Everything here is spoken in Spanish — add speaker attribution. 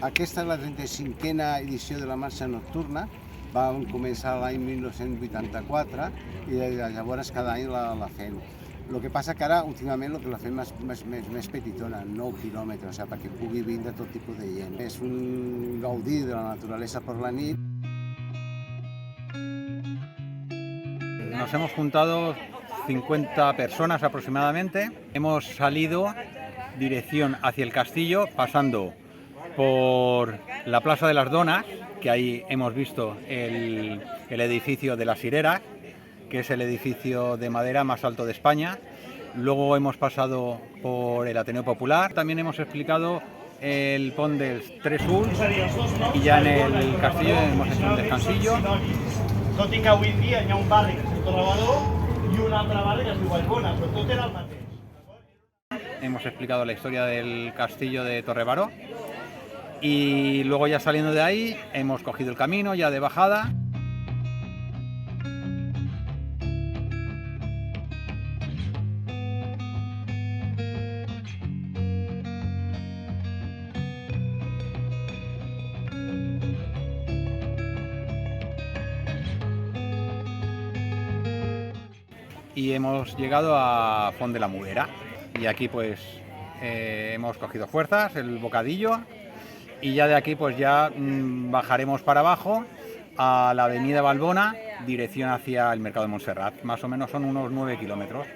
Speaker 1: Aquesta és la 35a edició de la marxa nocturna. Vam començar l'any 1984 i llavors cada any la fem. El que passa que ara, últimament, la fem més petitona, 9 quilòmetres, o sigui, perquè pugui vindre tot tipus de gent. És un gaudir de la naturalesa por la nit.
Speaker 2: Nos hemos juntado 50 personas aproximadamente. Hemos salido dirección hacia el castillo, pasando por la Plaza de las Donas, que ahí hemos visto el edificio de las Cireras, que es el edificio de madera más alto de España. Luego hemos pasado por el Ateneo Popular. También hemos explicado el Pont dels Tres Ulls y ya en el castillo hemos hecho un descansillo.
Speaker 3: Tot i que avui en dia hi ha un barri que es diu Torre Baró i un altre barri que es diu Vallbona, però tot era el mateix.
Speaker 2: Hemos explicado la historia del castillo de Torre Baró y luego ya saliendo de ahí hemos cogido el camino ya de bajada. Y hemos llegado a Font de la Muguera y aquí pues hemos cogido fuerzas, el bocadillo, y ya de aquí pues ya bajaremos para abajo a la avenida Vallbona, dirección hacia el mercado de Montserrat. Más o menos son unos 9 kilómetros.